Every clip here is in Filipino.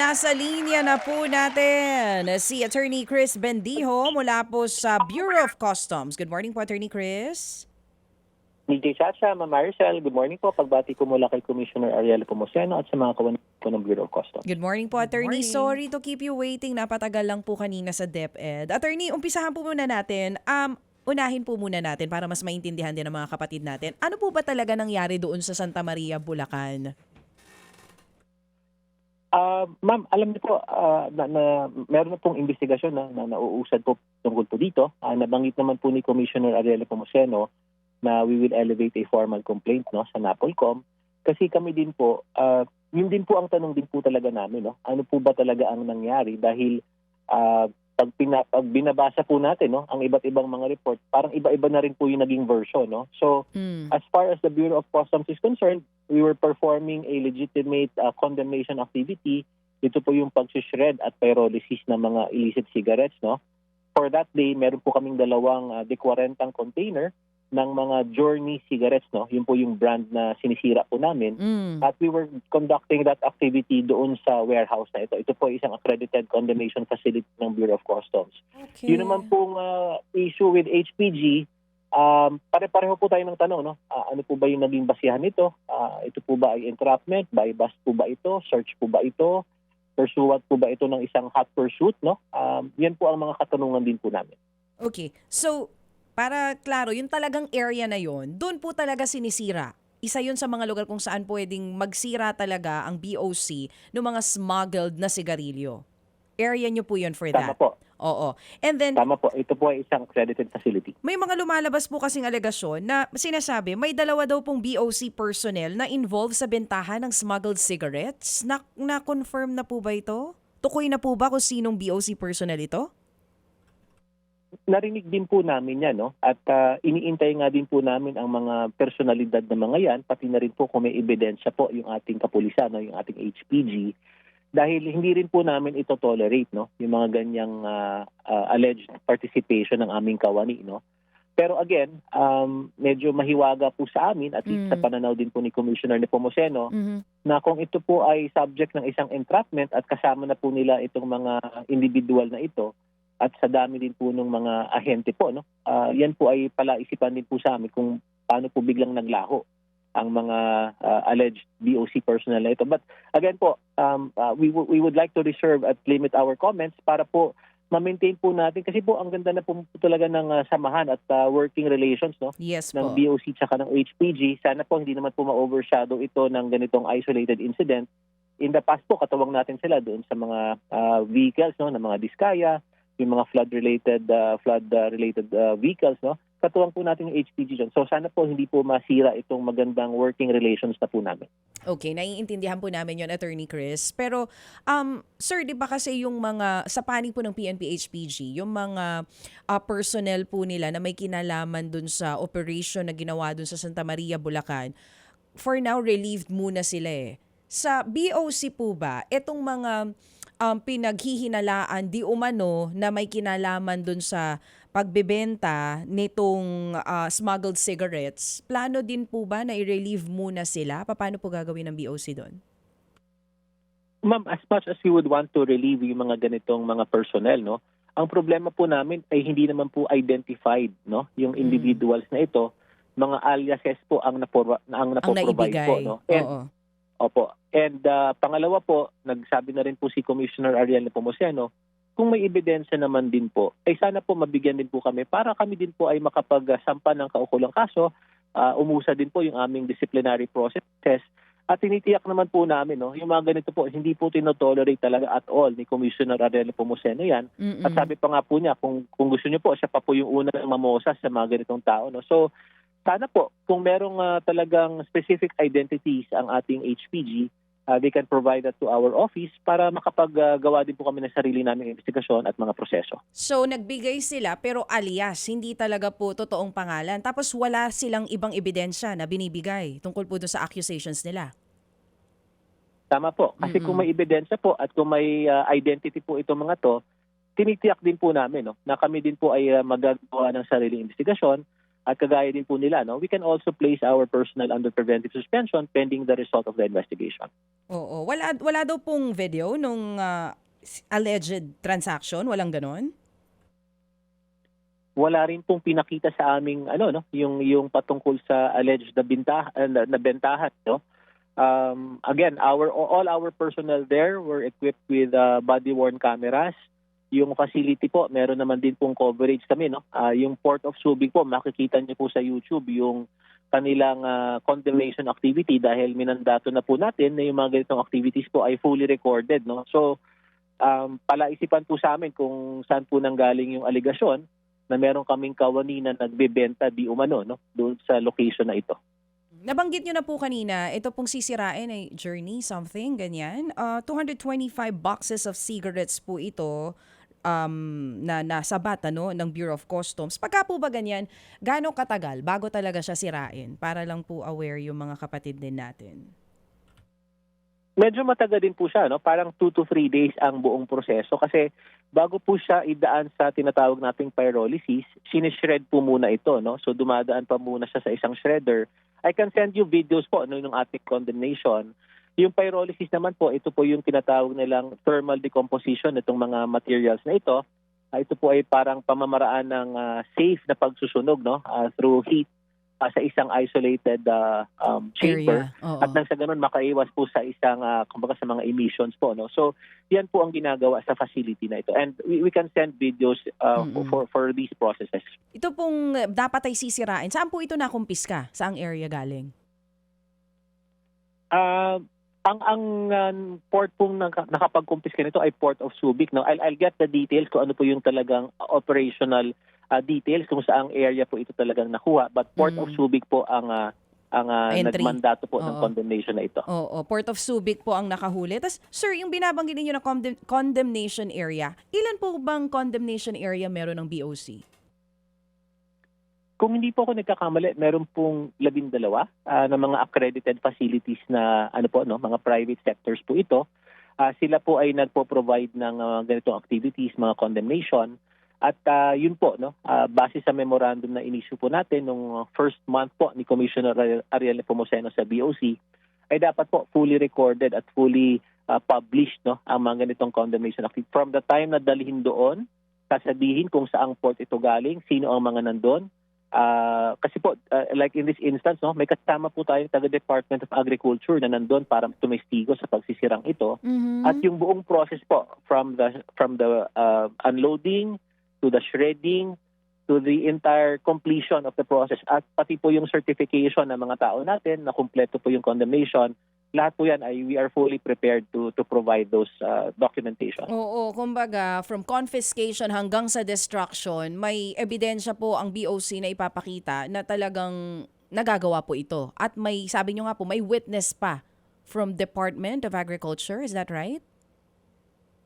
nasa linya na po natin si Attorney Chris Bendijo mula po sa Bureau of Customs. Good morning po, Attorney Chris. DJ Chacha, Ma'am Maricel, good morning po. Pagbati ko mula kay Commissioner Ariel Pomoceno at sa mga kawan ko ng Bureau of Customs. Good morning po, Attorney. morning. Sorry to keep you waiting. Napatagal lang po kanina sa DepEd. Attorney, umpisahan po muna natin. Unahin po muna natin para mas maintindihan din ng mga kapatid natin. Ano po ba talaga nangyari doon sa Santa Maria, Bulacan? Ma'am, alam niyo po na meron na pong investigasyon na nauusad po tungkol po dito. Nabanggit naman po ni Commissioner Ariel Pomoceno na we will elevate a formal complaint sa NAPOLCOM. Kasi kami din po, yun din po ang tanong din po talaga namin. Ano po ba talaga ang nangyari? Dahil pag binabasa po natin ang iba't ibang mga report, parang iba-iba na rin po yung naging version. So, as far as the Bureau of Customs is concerned, we were performing a legitimate condemnation activity. Ito po yung pag-shred at pyrolysis ng mga illicit cigarettes. For that day, meron po kaming dalawang D40 container ng mga Journey cigarettes. Yun po yung brand na sinisira po namin. At we were conducting that activity doon sa warehouse na ito. Ito po isang accredited condemnation facility ng Bureau of Customs. Okay. Yun naman pong issue with HPG, pare-pareho po tayo ng tanong. Ano po ba yung naging basihan nito? Ito po ba ay entrapment? Buy bust po ba ito? Search po ba ito? Pursuant po ba ito ng isang hot pursuit? Yan po ang mga katanungan din po namin. Okay. So, para klaro, yung talagang area na yon, doon po talaga sinisira. Isa yun sa mga lugar kung saan pwedeng magsira talaga ang BOC ng mga smuggled na sigarilyo. Area nyo po yun for Tama that. po. Oo. And then, Tama po. Ito po ay isang accredited facility. may mga lumalabas po kasing alegasyon na sinasabi may dalawa daw pong BOC personnel na involved sa bentahan ng smuggled cigarettes. Na-confirm na po ba ito? Tukoy na po ba kung sinong BOC personnel ito? Narinig din po namin yan, at iniintay nga din po namin ang mga personalidad na mga yan, pati na rin po kung may ebidensya po yung ating kapulisan, yung ating HPG, dahil hindi rin po namin ito tolerate, yung mga ganyang alleged participation ng aming kawani. Pero again, medyo mahiwaga po sa amin, at least sa pananaw din po ni Commissioner Pomoceno, na kung ito po ay subject ng isang entrapment at kasama na po nila itong mga individual na ito, at sa dami din po ng mga ahente po, yan po ay palaisipan din po sa amin kung paano po biglang naglaho ang mga alleged BOC personnel na ito. But again po, we would like to reserve at limit our comments para po ma-maintain po natin. Kasi po ang ganda na po talaga ng samahan at working relations Yes ng po. BOC tsaka ng HPG. Sana po hindi naman po ma-overshadow ito ng ganitong isolated incident. In the past po, katuwang natin sila doon sa mga vehicles, ng mga Diskaya, yung mga flood-related vehicles, katuwang po natin yung HPG dyan. So sana po hindi po masira itong magandang working relations na po namin. Okay, naiintindihan po namin yon, Attorney Chris. Pero, sir, di ba kasi yung mga, sa panig po ng PNP HPG, yung mga personnel po nila na may kinalaman dun sa operation na ginawa dun sa Santa Maria, Bulacan, for now, relieved muna sila eh. Sa BOC po ba, itong mga pinaghihinalaan di umano na may kinalaman dun sa pagbebenta nitong smuggled cigarettes, plano din po ba na i-relieve muna sila? Paano po gagawin ng BOC doon? Ma'am, as much as we would want to relieve yung mga ganitong mga personnel, ang problema po namin ay hindi naman po identified, yung individuals na ito, mga aliases po ang napoprovide po. naibigay. And, Oo. opo. And pangalawa po, nagsabi na rin po si Commissioner Ariel Pomoceno, kung may ebidensya naman din po, ay sana po mabigyan din po kami para kami din po ay makapagsampa ng kaukulang kaso, umusa din po yung aming disciplinary processes. At tinitiyak naman po namin, yung mga ganito po, hindi po tinotolerate talaga at all ni Commissioner Ariel Pomoceno yan. At sabi pa nga po niya, kung gusto niyo po, siya pa po yung unang mamosas sa mga ganitong tao. So, sana po, kung merong talagang specific identities ang ating HPG, they can provide that to our office para makapaggawa din po kami ng sarili naming investigasyon at mga proseso. So, nagbigay sila pero alias, hindi talaga po totoong pangalan. Tapos wala silang ibang ebidensya na binibigay tungkol po doon sa accusations nila. Tama po. Kasi kung may ebidensya po at kung may identity po itong mga to, tinitiyak din po namin na kami din po ay magagawa ng sariling investigasyon at kagaya din po nila, no, we can also place our personnel under preventive suspension pending the result of the investigation. Oo. Wala daw pong video nung alleged transaction? Walang ganon? Wala rin pong pinakita sa aming yung patungkol sa alleged na bentahan, no. Again, all our personnel there were equipped with body worn cameras. Yung facility po, meron naman din pong coverage kami, no. Yung Port of Subic po, makikita niyo po sa YouTube yung kanilang condemnation activity dahil minandato na po natin na yung mga ganitong activities po ay fully recorded, no. So palaisipan po sa amin kung saan po nanggaling yung aligasyon na meron kaming kawani na nagbebenta di umano, no, doon sa location na ito. Nabanggit nyo na po kanina, ito pong sisirain ay Journey, something, ganyan. 225 boxes of cigarettes po ito na nasabat ng Bureau of Customs. Pagka po ba ganyan, gaano katagal bago talaga siya sirain? Para lang po aware yung mga kapatid din natin. Medyo matagal din po siya, no? Parang 2 to 3 days ang buong proseso kasi bago po siya idaan sa tinatawag nating pyrolysis, sinishred po muna ito, no? So dumadaan pa muna siya sa isang shredder. I can send you videos po ng ating condemnation. Yung pyrolysis naman po, ito po yung tinatawag nilang thermal decomposition nitong mga materials na ito. Ito po ay parang pamamaraan ng safe na pagsusunog, no? Through heat sa isang isolated chamber. Area. Oo. At nang sa ganun makaiwas po sa isang kumbaga sa mga emissions po, no. So yan po ang ginagawa sa facility na ito, and we can send videos for these processes. Ito pong dapat ay sisirain. Saan po ito nakumpiska? Saang area galing? Ang port pong nakapag-kumpiska nito ay Port of Subic, no. I'll get the details kung ano po yung talagang operational details kung saang area po ito talagang nakuha, but Port of Subic po ang Entry. nagmandato po ng Oo. condemnation na ito. Oo, Port of Subic po ang nakahuli. Tas, sir, yung binabanggit ninyo na condemnation area, ilan po bang condemnation area meron ng BOC? Kung hindi po ako nagkakamali, meron pong 12 na mga accredited facilities na mga private sectors po ito. Sila po ay nagpo-provide ng ganitong activities, mga condemnation. At yun po, no, base sa memorandum na inisyu po natin nung first month po ni Commissioner Ariel Nepomuceno sa BOC, ay dapat po fully recorded at fully published, no, ang mga ganitong condemnation activity. From the time na dalhin doon, sasabihin kung saang port ito galing, sino ang mga nandun. Kasi po, like in this instance, no, may kasama po tayong taga-Department of Agriculture na nandun para tumestigo sa pagsisirang ito. Mhm. At yung buong process po, from the unloading to the shredding, to the entire completion of the process, at pati po yung certification ng mga tao natin na kumpleto po yung condemnation, lahat po yan ay we are fully prepared to provide those documentation. Oo, kumbaga, from confiscation hanggang sa destruction, may ebidensya po ang BOC na ipapakita na talagang nagagawa po ito. At may, sabi nyo nga po, may witness pa from Department of Agriculture. Is that right?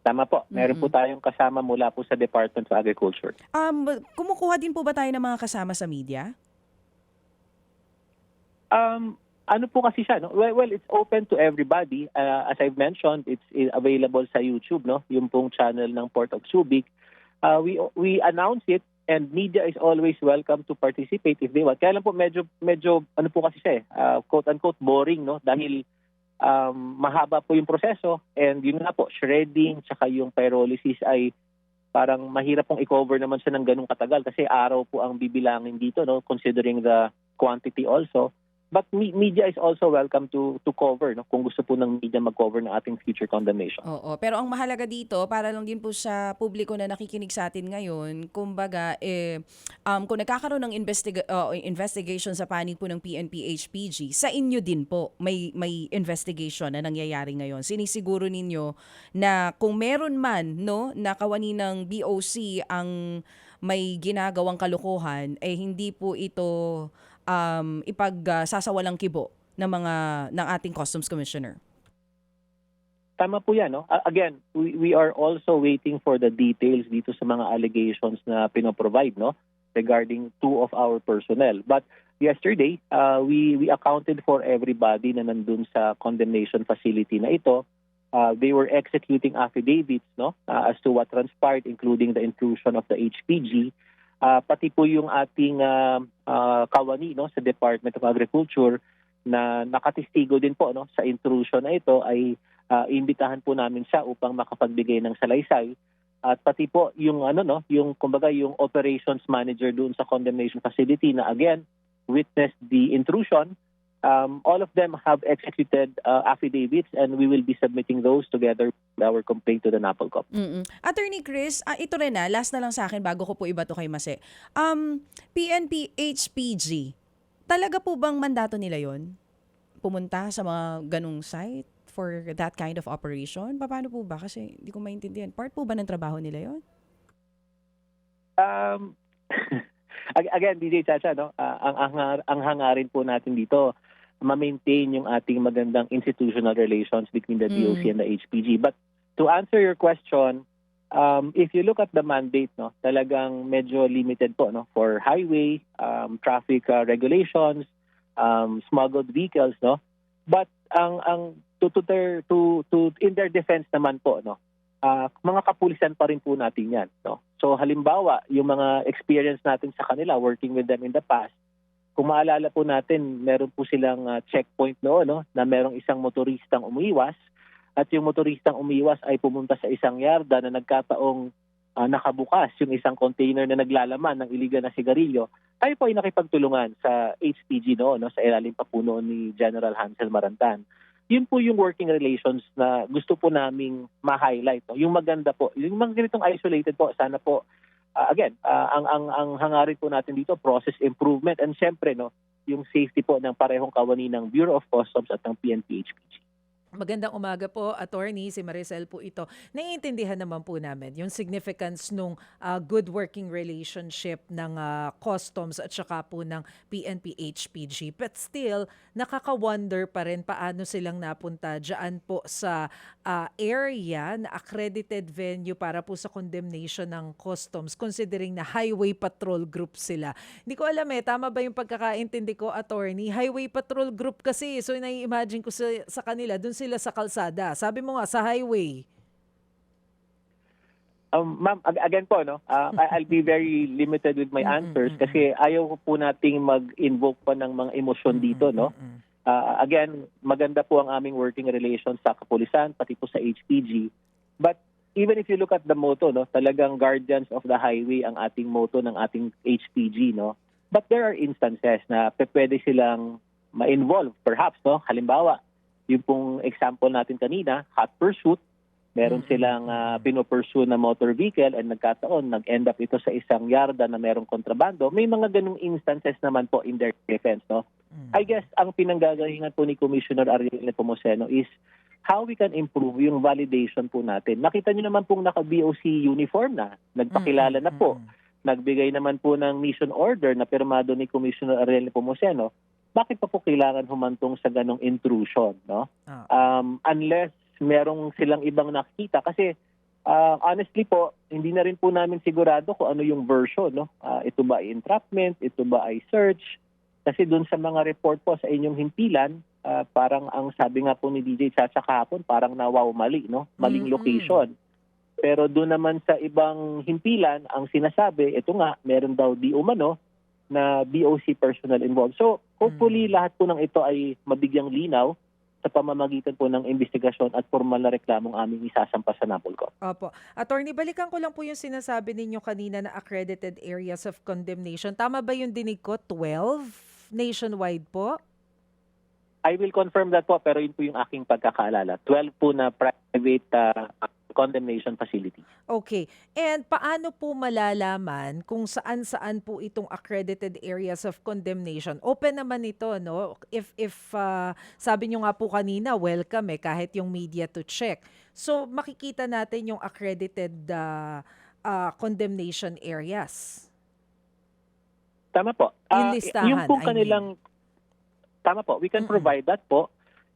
Tama po. Meron po tayong kasama mula po sa Department of Agriculture. Kumukuha din po ba tayo ng mga kasama sa media? Ano po kasi siya, no? Well, it's open to everybody. As I've mentioned, it's available sa YouTube, no? Yung pong channel ng Port of Subic. We announce it, and media is always welcome to participate if they want. Kaya lang po medyo ano po kasi siya quote unquote boring, no? Dahil mahaba po yung proseso, and yun nga po, shredding tsaka yung pyrolysis ay parang mahirap pong i-cover naman siya ng ganung katagal kasi araw po ang bibilangin dito, no, considering the quantity also. But media is also welcome to cover, no, kung gusto po ng media mag-cover ng ating future condemnation. Oo, pero ang mahalaga dito, para lang din po sa publiko na nakikinig sa atin ngayon, kumbaga, kung nagkakaroon ng investigation sa panig po ng PNP-HPG, sa inyo din po may investigation na nangyayari ngayon. Sinisiguro ninyo na kung meron man, no, na kawani ng BOC ang may ginagawang kalokohan, hindi po ito ipagsasawalang kibo ng ating Customs Commissioner. Tama po yan, no? Again, we are also waiting for the details dito sa mga allegations na pinoprovide, no, regarding 2 of our personnel. But yesterday, we accounted for everybody na nandun sa condemnation facility na ito. They were executing affidavits, no, as to what transpired, including the intrusion of the HPG. pati po yung ating kawani, no, sa Department of Agriculture na nakatistigo din po, no, sa intrusion na ito, ay iimbitahan po namin siya upang makapagbigay ng salaysay. At pati po yung yung kumbaga yung operations manager doon sa condemnation facility na again witnessed the intrusion. All of them have executed affidavits, and we will be submitting those together with our complaint to the NAPOLCOP. Attorney Chris, ito rin last na lang sa akin bago ko po iba to kay Mase. PNP HPG, talaga po bang mandato nila yon? Pumunta sa mga ganung site for that kind of operation? Paano po ba? Kasi hindi ko maintindihan. Part po ba ng trabaho nila yon? Again, DJ Chacha, no, ang hangarin po natin dito, ma-maintain yung ating magandang institutional relations between the DOC and the HPG. But to answer your question, if you look at the mandate, no, talagang medyo limited po, no, for highway, traffic regulations, smuggled vehicles, no. But ang in their defense naman po, no, mga kapulisan pa rin po natin yan, no. So halimbawa, yung mga experience natin sa kanila working with them in the past, kung maalala po natin, meron po silang checkpoint noon, no, na merong isang motoristang umiwas, at yung motoristang umiwas ay pumunta sa isang yarda na nagkataong nakabukas yung isang container na naglalaman ng iligal na sigarilyo. Tayo po ay nakipagtulungan sa HPG noon, no, sa ilalim pa po noon ni General Hansel Marantan. Yun po yung working relations na gusto po naming ma-highlight. No? Yung maganda po, yung mga ganitong isolated po, sana po, ang hangarin po natin dito, process improvement, and syempre, no, yung safety po ng parehong kawani ng Bureau of Customs at ng PNP HPG. Magandang umaga po, attorney, si Maricel po ito. Naiintindihan naman po namin yung significance nung good working relationship ng customs at saka po ng PNP HPG. But still, nakaka-wonder pa rin paano silang napunta dyan po sa area na accredited venue para po sa condemnation ng customs, considering na highway patrol group sila. Hindi ko alam tama ba yung pagkakaintindi ko, attorney? Highway patrol group kasi, so nai-imagine ko sa kanila, dun sila sa kalsada. Sabi mo nga, sa highway. Ma'am, again po, no, I'll be very limited with my answers kasi ayaw po nating mag-invoke pa ng mga emosyon dito, no. Again, maganda po ang aming working relations sa kapulisan, pati po sa HPG. But even if you look at the motto, no, talagang guardians of the highway ang ating motto ng ating HPG, no. But there are instances na pwede silang ma-involve, perhaps, no. Halimbawa, yung pong example natin kanina, hot pursuit, meron silang pinopursue na motor vehicle and nagkataon, nag-end up ito sa isang yarda na merong kontrabando. May mga ganung instances naman po in their defense, no? I guess ang pinanggagalingan po ni Commissioner Ariel Nepomuceno is how we can improve yung validation po natin. Nakita niyo naman pong naka-BOC uniform na, nagpakilala na po. Nagbigay naman po ng mission order na pirmado ni Commissioner Ariel Nepomuceno. Bakit pa po kailangan humantong sa ganong intrusion, no? Unless merong silang ibang nakita. Kasi honestly po, hindi na rin po namin sigurado kung ano yung version, no? Ito ba ay entrapment? Ito ba ay search? Kasi dun sa mga report po sa inyong himpilan, parang ang sabi nga po ni DJ Chacha kahapon, parang mali, no? Maling location. Pero doon naman sa ibang himpilan, ang sinasabi, ito nga, meron daw di umano na BOC personnel involved. So, hopefully, lahat po ng ito ay mabigyang linaw sa pamamagitan po ng investigasyon at formal na reklamong aming isasampa sa NAPOLCOP. Opo. Attorney, balikan ko lang po yung sinasabi ninyo kanina na accredited areas of condemnation. Tama ba yung dinig ko? 12 nationwide po? I will confirm that po, pero yun po yung aking pagkakaalala. 12 po na private condemnation facility. Okay. And paano po malalaman kung saan-saan po itong accredited areas of condemnation? Open naman ito, no? If sabi nyo nga po kanina, welcome kahit yung media to check. So makikita natin yung accredited condemnation areas. Tama po. Yung listahan, yung pong kanilang, tama po, we can provide that po.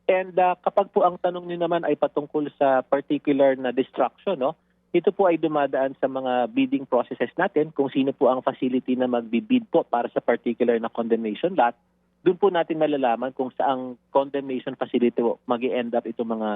And kapag po ang tanong niyo naman ay patungkol sa particular na destruction, no, ito po ay dumadaan sa mga bidding processes natin kung sino po ang facility na magbibid po para sa particular na condemnation lot. Doon po natin malalaman kung saang condemnation facility po mag-end up itong mga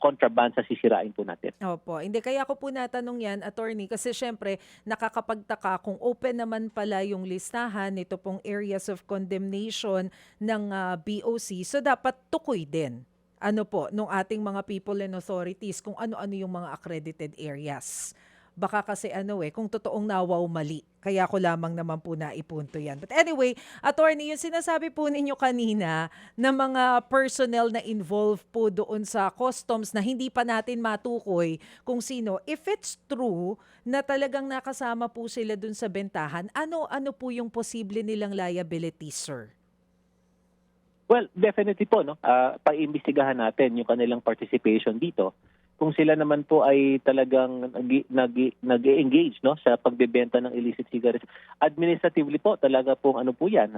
contraband sa sisirain po natin. Opo. Hindi, kaya ko po natanong yan, attorney, kasi syempre nakakapagtaka kung open naman pala yung listahan nito pong areas of condemnation ng BOC. So dapat tukoy din ano po nung ating mga people and authorities kung ano-ano yung mga accredited areas. Baka kasi kung totoong nawaw mali. Kaya ko lamang naman po naipunto yan. But anyway, attorney, yung sinasabi po ninyo kanina na mga personnel na involved po doon sa customs na hindi pa natin matukoy kung sino, if it's true na talagang nakasama po sila doon sa bentahan, ano po yung posible nilang liability, sir? Well, definitely po, no? Paiimbestigahan natin yung kanilang participation dito. Kung sila naman po ay talagang nag-engage no sa pagbebenta ng illicit cigarettes, administratively po talaga pong ano po yan,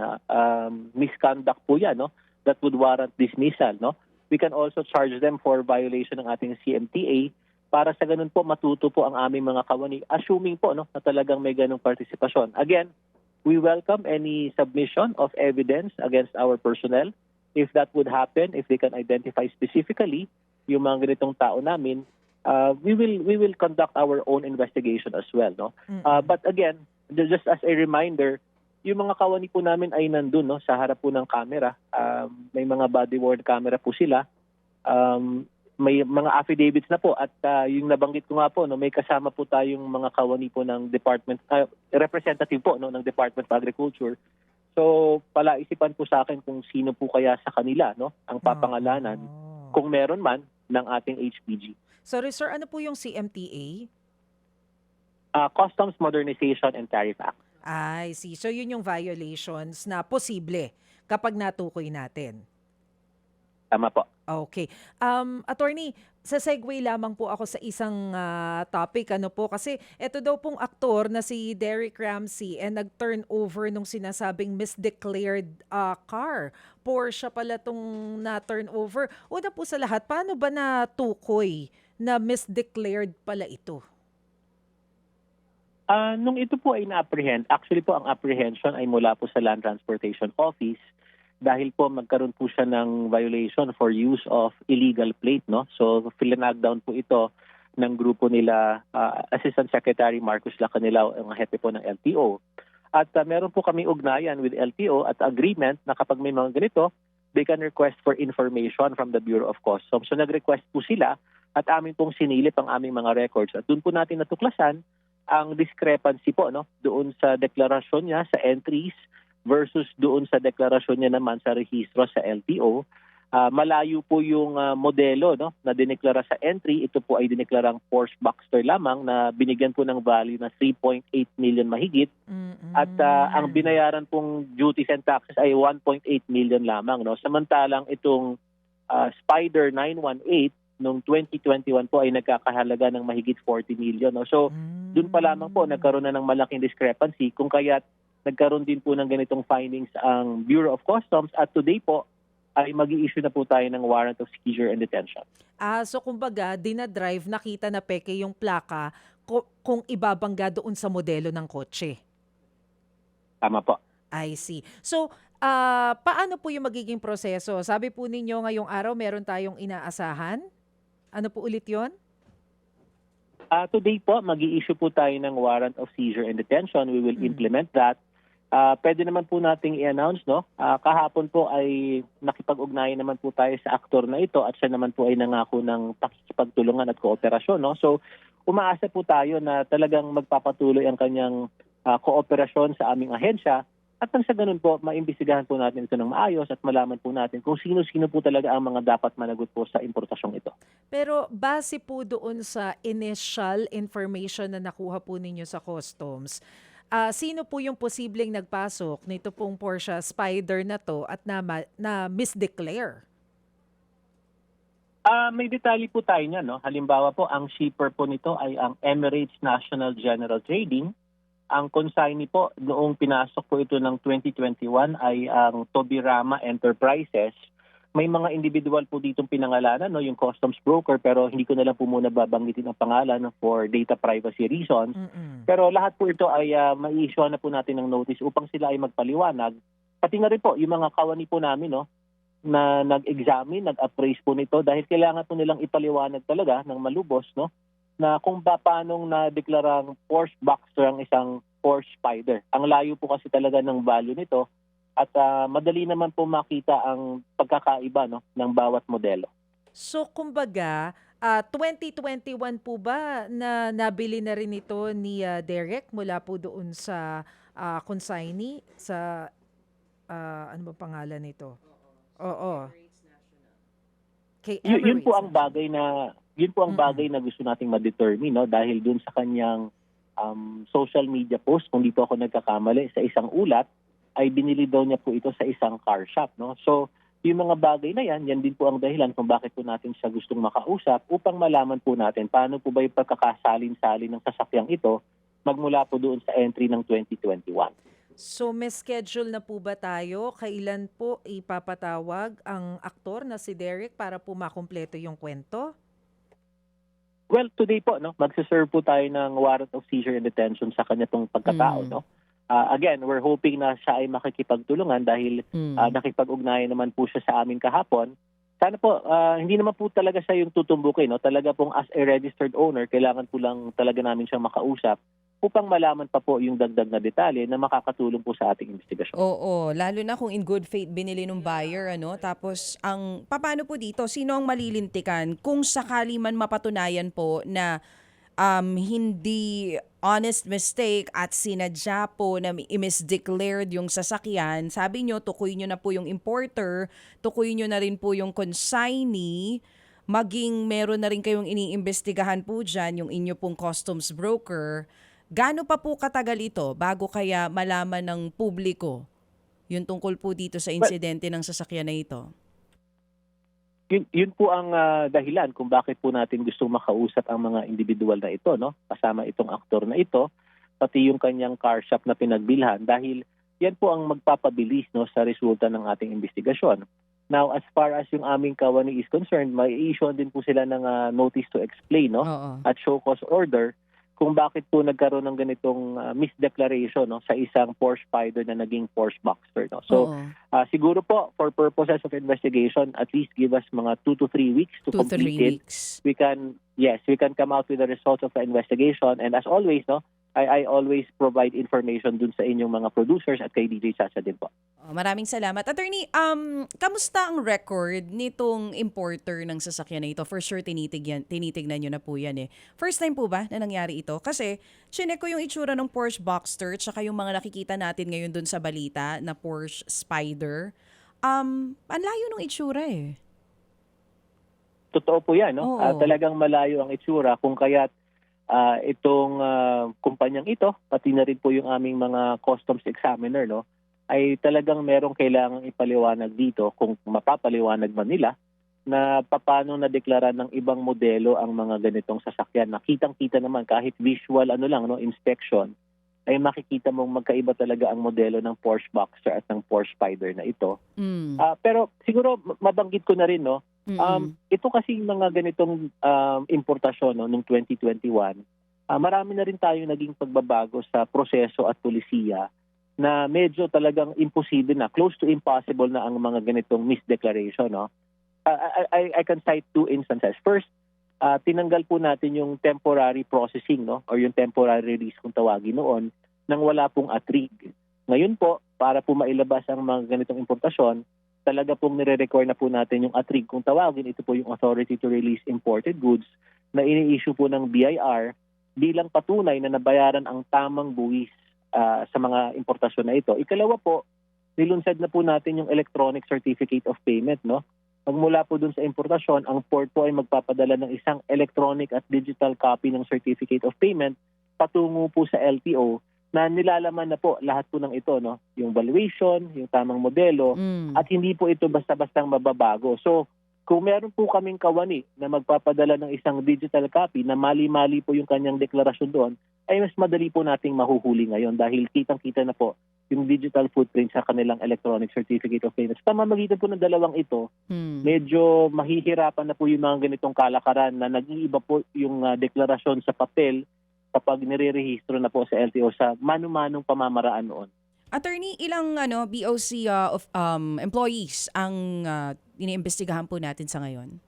misconduct po yan, no, that would warrant dismissal, no. We can also charge them for violation ng ating CMTA para sa ganun po matuto po ang aming mga kawani, assuming po no na talagang may ganung partisipasyon. Again, we welcome any submission of evidence against our personnel. If that would happen, if they can identify specifically yung mga ganitong tao namin, we will conduct our own investigation as well, no. But again, just as a reminder, yung mga kawani po namin ay nandun, no, sa harap po ng camera. May mga body worn camera po sila. May mga affidavits na po at yung nabanggit ko nga po, no, may kasama po tayong mga kawani po ng department, representative po, no, ng Department of Agriculture. So palaisipan po sa akin kung sino po kaya sa kanila, no, ang papangalanan, kung meron man, ng ating HPG. Sorry sir, ano po yung CMTA? Customs Modernization and Tariff Act. I see. So yun yung violations na posible kapag natukoy natin. Tama po. Okay. Attorney, sa segue lamang po ako sa isang topic. Ano po? Kasi ito daw pong aktor na si Derek Ramsey nag-turn over nung sinasabing misdeclared car. Porsche pala tong na-turn over. Una po sa lahat, paano ba natukoy na misdeclared pala ito? Nung ito po ay na-apprehend, actually po ang apprehension ay mula po sa Land Transportation Office dahil po magkaroon po siya ng violation for use of illegal plate, no? So pinag-down po ito ng grupo nila, Assistant Secretary Marcos Lacanilao, ang hepe po ng LTO. At meron po kami ugnayan with LTO at agreement na kapag may mga ganito, they can request for information from the Bureau of Customs. So nag-request po sila at amin pong sinilip ang aming mga records. At doon po natin natuklasan ang discrepancy po, no, doon sa deklarasyon niya sa entries versus doon sa deklarasyon niya naman sa rehistro sa LTO. Malayo po yung modelo, no, na dineklara sa entry. Ito po ay dineklarang Porsche Boxster lamang na binigyan po ng value na 3.8 million mahigit. At ang binayaran pong duties and taxes ay 1.8 million lamang, no. Samantalang itong Spider 918 noong 2021 po ay nagkakahalaga ng mahigit 40 million, no. So doon pa lamang po nagkaroon na ng malaking discrepancy kung kaya't nagkaroon din po ng ganitong findings ang Bureau of Customs at today po ay mag-i-issue na po tayo ng warrant of seizure and detention. So kumbaga, dinadrive, nakita na peke yung plaka kung ibabangga doon sa modelo ng kotse. Tama po. I see. So, paano po yung magiging proseso? Sabi po ninyo ngayong araw meron tayong inaasahan? Ano po ulit yon? Today po, mag-i-issue po tayo ng warrant of seizure and detention. We will implement that. Pwede naman po nating i-announce, no? Kahapon po ay nakipag-ugnayan naman po tayo sa aktor na ito at siya naman po ay nangako ng pakikipagtulungan at kooperasyon, no? So, umaasa po tayo na talagang magpapatuloy ang kanyang kooperasyon sa aming ahensya at nang sa ganun po, maimbestigahan po natin ito ng maayos at malaman po natin kung sino-sino po talaga ang mga dapat managot po sa importasyong ito. Pero base po doon sa initial information na nakuha po ninyo sa customs, sino po yung posibleng nagpasok nito pong Porsche Spider na to at na misdeclare? May detalye po tayo niyan, no? Halimbawa po, ang shipper po nito ay ang Emirates National General Trading. Ang consignee po noong pinasok po ito ng 2021 ay ang Tobirama Enterprises. May mga individual po ditong pinangalanan, no, yung customs broker, pero hindi ko na lang po muna babanggitin ang pangalan for data privacy reasons. Pero lahat po ito ay mai-issue na po natin ng notice upang sila ay magpaliwanag. Pati nga rin po yung mga kawani po namin, no, na nag-examine, nag-appraise po nito dahil kailangan po nilang ipaliwanag talaga ng malubos, no, na kung paanong na-deklarang Porsche Boxster ang isang Porsche Spider. Ang layo po kasi talaga ng value nito at madali naman po makita ang pagkakaiba, no, ng bawat modelo. So kumbaga, 2021 po ba na nabili na rin ito ni Derek mula po doon sa consignee sa ano ba pangalan nito? Oo, kay Yun po Emirates ang bagay na gusto nating ma-determine, no, dahil dun sa kanyang social media post, kung di po ako nagkakamali, sa isang ulat ay binili daw niya po ito sa isang car shop, no. So yung mga bagay na yan din po ang dahilan kung bakit po natin siya gustong makausap upang malaman po natin paano po ba yung pagkakasalin-salin ng sasakyang ito magmula po doon sa entry ng 2021. So may schedule na po ba tayo? Kailan po ipapatawag ang aktor na si Derek para po makumpleto yung kwento? Well, today po, no, magse-serve po tayo ng warrant of seizure and detention sa kanya tong pagkatao, no. Again, we're hoping na siya ay makikipagtulungan dahil nakipag-ugnayan naman po siya sa amin kahapon. Sana po, hindi naman po talaga siya yung tutumbukin, no. Talaga pong as a registered owner, kailangan po lang talaga namin siyang makausap upang malaman pa po yung dagdag na detalye na makakatulong po sa ating investigasyon. Oo, lalo na kung in good faith binili ng buyer, ano? Tapos paano po dito, sino ang malilintikan kung sakali man mapatunayan po na hindi honest mistake at sinadya po na i-misdeclared yung sasakyan? Sabi nyo, tukuyin nyo na po yung importer, tukuyin nyo na rin po yung consignee, maging meron na rin kayong iniimbestigahan po dyan, yung inyo pong customs broker. Gaano pa po katagal ito bago kaya malaman ng publiko yung tungkol po dito sa insidente ng sasakyan na ito? Yun po ang dahilan kung bakit po natin gustong makausap ang mga individual na ito, no? Kasama itong aktor na ito, pati yung kanyang car shop na pinagbilhan dahil yan po ang magpapabilis, no, sa resulta ng ating investigasyon. Now, as far as yung aming kawani is concerned, may i-issue din po sila ng notice to explain, no, Oo. at show cause order kung bakit po nagkaroon ng ganitong misdeclaration, no, sa isang Porsche Spider na naging Porsche Boxster, no. So Oo. siguro po for purposes of investigation, at least give us mga 2 to 3 weeks to 2 to 3 complete it. weeks. We can come out with the results of the investigation, and as always, no, I always provide information dun sa inyong mga producers at kay DJ Chacha din po. Maraming salamat. Attorney, kamusta ang record nitong importer ng sasakyan na ito? For sure, tinitignan nyo na po yan eh. First time po ba na nangyari ito? Kasi, chinek ko yung itsura ng Porsche Boxster tsaka yung mga nakikita natin ngayon dun sa balita na Porsche Spider. Ang layo ng itsura eh. Totoo po yan, no? Oo. Talagang malayo ang itsura kung kaya't itong kumpanyang ito, pati na rin po yung aming mga customs examiner, no, ay talagang merong kailangang ipaliwanag dito kung mapapaliwanag man nila na paano na-deklara ng ibang modelo ang mga ganitong sasakyan. Nakitang-kita naman kahit visual inspection ay makikita mong magkaiba talaga ang modelo ng Porsche Boxster at ng Porsche Spider na ito. Pero siguro mabanggit ko na rin, no, ito kasi mga ganitong importasyon, no, noong 2021, marami na rin tayong naging pagbabago sa proseso at pulisiya na medyo talagang imposible na, close to impossible na ang mga ganitong misdeclaration, no. I can cite 2 instances. First, tinanggal po natin yung temporary processing, no, or yung temporary release kung tawagin noon, nang wala pong atrig. Ngayon po, para po mailabas ang mga ganitong importasyon, talaga pong nire-require na po natin yung atrig kung tawagin. Ito po yung Authority to Release Imported Goods na ini-issue po ng BIR bilang patunay na nabayaran ang tamang buwis sa mga importasyon na ito. Ikalawa po, nilunsad na po natin yung Electronic Certificate of Payment, no? Magmula po dun sa importasyon, ang port po ay magpapadala ng isang electronic at digital copy ng Certificate of Payment patungo po sa LTO na nilalaman na po lahat po ng ito, no? Yung valuation, yung tamang modelo, at hindi po ito basta-bastang mababago. So, kung meron po kaming kawani na magpapadala ng isang digital copy na mali-mali po yung kanyang deklarasyon doon, ay mas madali po nating mahuhuli ngayon dahil kitang-kita na po yung digital footprint sa kanilang Electronic Certificate of Payment. Sa pamamagitan po ng dalawang ito, medyo mahihirapan na po yung mga ganitong kalakaran na nag-iiba po yung deklarasyon sa papel kapag nire-rehistro na po sa LTO sa manu-manong pamamaraan noon. Attorney, ilang BOC of employees ang iniimbestigahan po natin sa ngayon?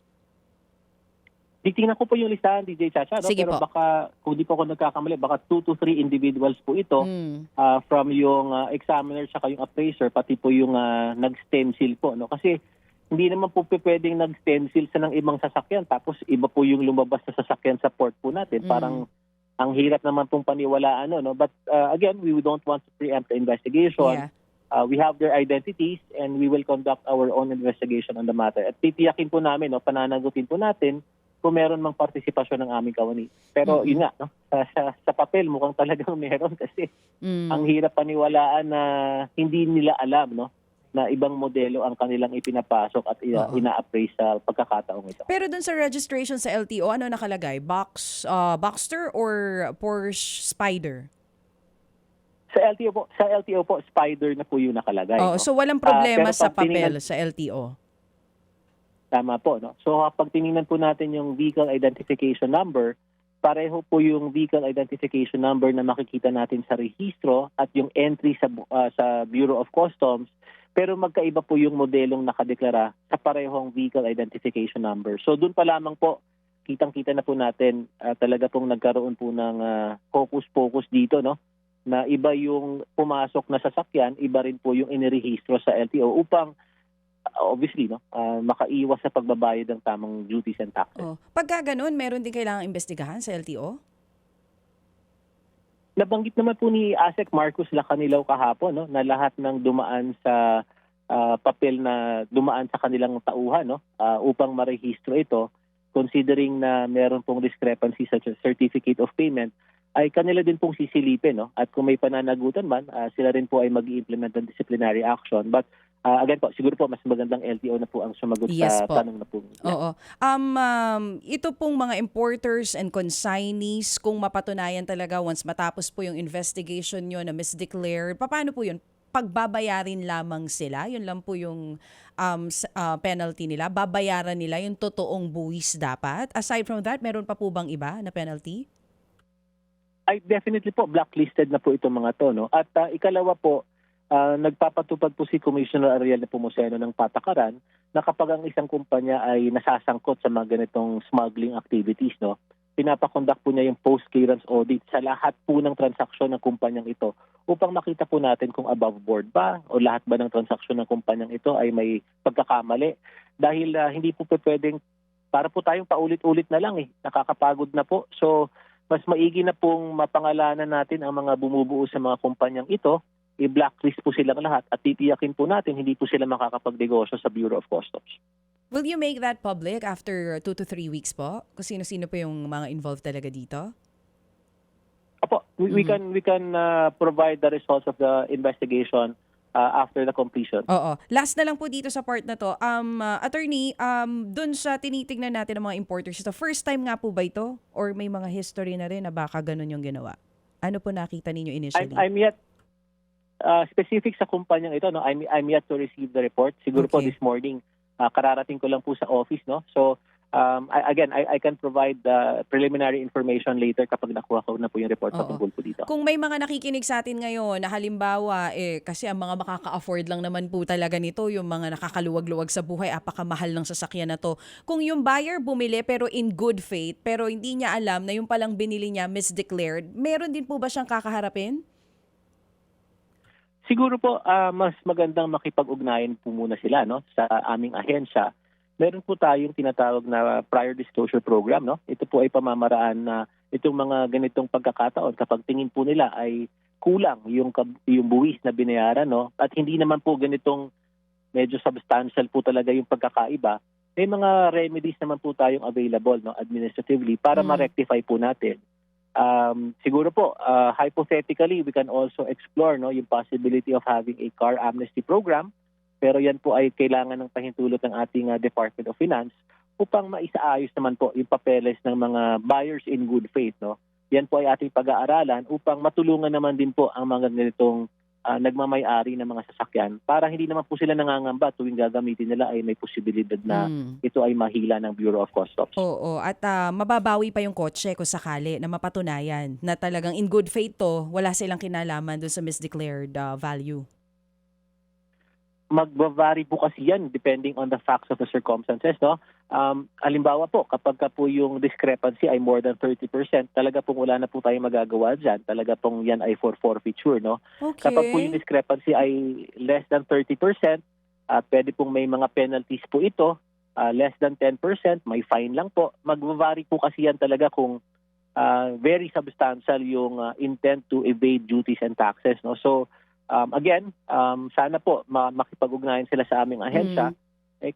Titingnan ko po yung listahan, DJ Chacha, no? Sige Pero po. baka, kung di po ako nagkakamali, baka 2 to 3 individuals po ito from yung examiner saka yung appraiser, pati po yung nag-stencil po. No? Kasi hindi naman po pwedeng nag-stencil sa ng ibang sasakyan tapos iba po yung lumabas na sasakyan sa port po natin. Parang ang hirap naman pong paniwalaan. No? But again, we don't want to preempt the investigation. Yeah. We have their identities and we will conduct our own investigation on the matter. At titiyakin po namin, no, pananagutin po natin kung meron mang partisipasyon ng aming kawani. Pero yun nga, no, sa papel mukhang talagang meron kasi ang hirap paniwalaan na hindi nila alam, no, na ibang modelo ang kanilang ipinapasok at ina-appraise sa pagkakataong ito. Pero dun sa registration sa LTO, ano nakalagay? Boxster or Porsche Spider? Sa LTO po, Spider na po yung nakalagay. Oh, no? so walang problema Pero sa pag tiningnan- papel sa LTO. Tama po. No? So pag tinignan po natin yung vehicle identification number, pareho po yung vehicle identification number na makikita natin sa rehistro at yung entry sa Bureau of Customs, pero magkaiba po yung modelong nakadeklara sa parehong vehicle identification number. So doon pa lamang po, kitang-kita na po natin talaga pong nagkaroon po ng focus dito, no? Na iba yung pumasok na sasakyan, iba rin po yung inirehistro sa LTO upang obviously, no, makaiwas sa pagbabayad ng tamang duties and taxes. Oh. Pagka ganun, meron din kailangang imbestigahan sa LTO? Nabanggit naman po ni ASEC Marcos Lacanilaw kahapon, no, na lahat ng dumaan sa papel na dumaan sa kanilang tauhan, no, upang marehistro ito, considering na meron pong discrepancy sa certificate of payment, ay kanila din pong sisilipin, no? At kung may pananagutan man, sila rin po ay mag-i-implement ng disciplinary action. But again po, siguro po mas magandang LTO na po ang sumagot Yes sa po. tanong na po. Oo. Ito pong mga importers and consignees, kung mapatunayan talaga once matapos po yung investigation nyo na misdeclared, paano po yun? Pagbabayarin lamang sila? Yun lang po yung penalty nila? Babayaran nila yung totoong buwis dapat? Aside from that, meron pa po bang iba na penalty? Ay definitely po blacklisted na po itong mga to, no. At ikalawa po, nagpapatupad po si Commissioner Ariel Nepomuceno ng patakaran na kapag ang isang kumpanya ay nasasangkot sa mga ganitong smuggling activities, no, pinapakondak po niya yung post-clearance audit sa lahat po ng transaksyon ng kumpanyang ito upang makita po natin kung above board ba o lahat ba ng transaksyon ng kumpanyang ito ay may pagkakamali. Dahil hindi po pwedeng para po tayong paulit-ulit na lang, nakakapagod na po. So mas maigi na pong mapangalanan natin ang mga bumubuo sa mga kumpanyang ito, i-blacklist po silang lahat at titiyakin po natin hindi po sila makakapagnegosyo sa Bureau of Customs. Will you make that public after 2 to 3 weeks po? Kung sino-sino po yung mga involved talaga dito? Opo, we can provide the results of the investigation after the completion. Oo. Last na lang po dito sa part na to. Attorney, dun sa tinitignan natin ng mga importers ito, first time nga po ba ito? Or may mga history na rin na baka ganun yung ginawa? Ano po nakita ninyo initially? I'm yet specific sa kumpanyang ito, no. I'm yet to receive the report. Siguro po Okay. this morning kararating ko lang po sa office, no. So I can provide preliminary information later kapag nakuha ko na po yung report patungkol po dito. Kung may mga nakikinig sa atin ngayon na halimbawa, kasi ang mga makaka-afford lang naman po talaga nito, yung mga nakakaluwag-luwag sa buhay, apakamahal ng sasakyan na to. Kung yung buyer bumili pero in good faith, pero hindi niya alam na yung palang binili niya misdeclared, meron din po ba siyang kakaharapin? Siguro po mas magandang makipag-ugnayan po muna sila, no, sa aming ahensya. Meron po tayong tinatawag na prior disclosure program, no. Ito po ay pamamaraan na itong mga ganitong pagkakataon kapag tingin po nila ay kulang yung buwis na binayaran, no, at hindi naman po ganitong medyo substantial po talaga yung pagkakaiba, may mga remedies naman po tayong available, no, administratively para ma-rectify po natin. Siguro po, hypothetically, we can also explore, no, yung possibility of having a car amnesty program. Pero yan po ay kailangan ng pahintulot ng ating Department of Finance upang maisaayos naman po yung papeles ng mga buyers in good faith, no. Yan po ay ating pag-aaralan upang matulungan naman din po ang mga ganitong nagmamay-ari ng mga sasakyan para hindi naman po sila nangangamba tuwing gagamitin nila ay may posibilidad na ito ay mahila ng Bureau of Customs. Oo, at mababawi pa yung kotse kung sakali na mapatunayan na talagang in good faith to, wala silang kinalaman doon sa misdeclared value. Magbavari po kasi yan depending on the facts of the circumstances, no? Halimbawa po, kapag ka po yung discrepancy ay more than 30%, talaga pong wala na po tayong magagawa dyan. Talaga pong yan ay for forfeiture, no? Okay. Kapag po yung discrepancy ay less than 30%, pwede pong may mga penalties po ito. Less than 10%, may fine lang po. Magbavari po kasi yan talaga kung very substantial yung intent to evade duties and taxes, no? So, again, sana po makipag-ugnayan sila sa aming ahensya.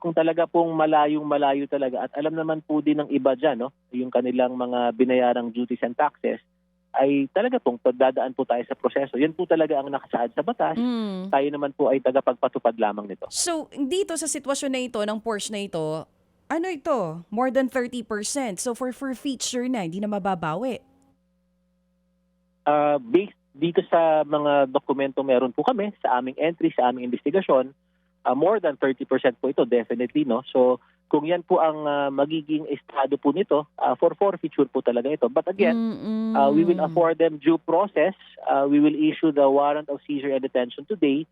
Kung talaga pong malayong-malayo talaga at alam naman po din ng iba dyan, no, yung kanilang mga binayarang duties and taxes, ay talaga pong dadaan po tayo sa proseso. Yan po talaga ang nakasaad sa batas. Tayo naman po ay tagapagpatupad lamang nito. So, dito sa sitwasyon na ito, ng Porsche na ito, ano ito? More than 30%. So, for feature na, hindi na mababawi. Based dito sa mga dokumento meron po kami sa aming entry, sa aming investigasyon, more than 30% po ito, definitely, no? So, kung yan po ang magiging estado po nito, for forfeiture po talaga ito. But again, we will afford them due process. We will issue the warrant of seizure and detention today.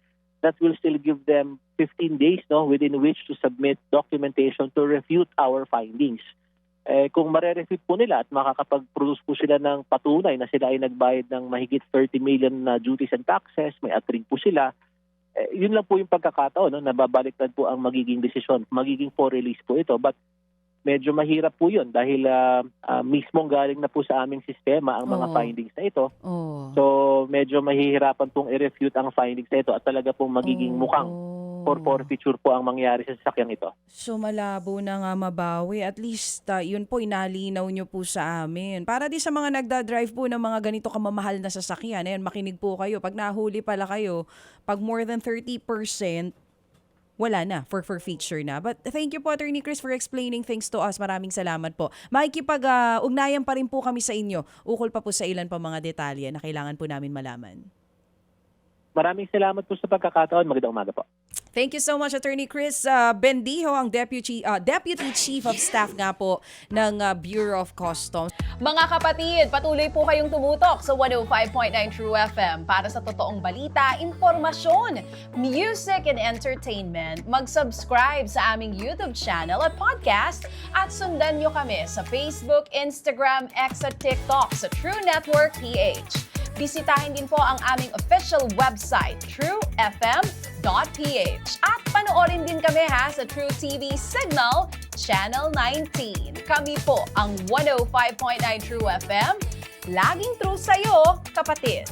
That will still give them 15 days, no, within which to submit documentation to refute our findings. Kung marerefute po nila at makakapag-produce po sila ng patunay na sila ay nagbayad ng mahigit 30 million na duties and taxes, may atrig po sila, yun lang po yung pagkakataon, no, nababaliktad po ang magiging desisyon. Magiging for release po ito. But medyo mahirap po yun dahil mismong galing na po sa aming sistema ang mga findings na ito. So medyo mahihirapan pong i-refute ang findings na ito at talaga pong magiging mukhang for forfeiture po ang mangyari sa sasakyang ito. So malabo na nga mabawi. At least yun po inalinaw nyo po sa amin. Para di sa mga nagda-drive po ng mga ganito kamamahal na sasakyan, ayan, makinig po kayo. Pag nahuli pala kayo, pag more than 30%, wala na, for feature na. But thank you po, Attorney Chris, for explaining things to us. Maraming salamat po. Makikipag-ugnayan pa rin po kami sa inyo. Ukol pa po sa ilan pa mga detalye na kailangan po namin malaman. Maraming salamat po sa pagkakataon. Magandang umaga po. Thank you so much, Attorney Chris Bendijo, ang Deputy Chief of Staff nga po ng Bureau of Customs. Mga kapatid, patuloy po kayong tumutok sa 105.9 True FM para sa totoong balita, impormasyon, music and entertainment. Mag-subscribe sa aming YouTube channel at podcast at sundan nyo kami sa Facebook, Instagram, X at TikTok sa True Network PH. Bisitahin din po ang aming official website, truefm.ph. At panoorin din kami sa True TV Signal, Channel 19. Kami po ang 105.9 True FM. Laging true sa'yo, kapatid.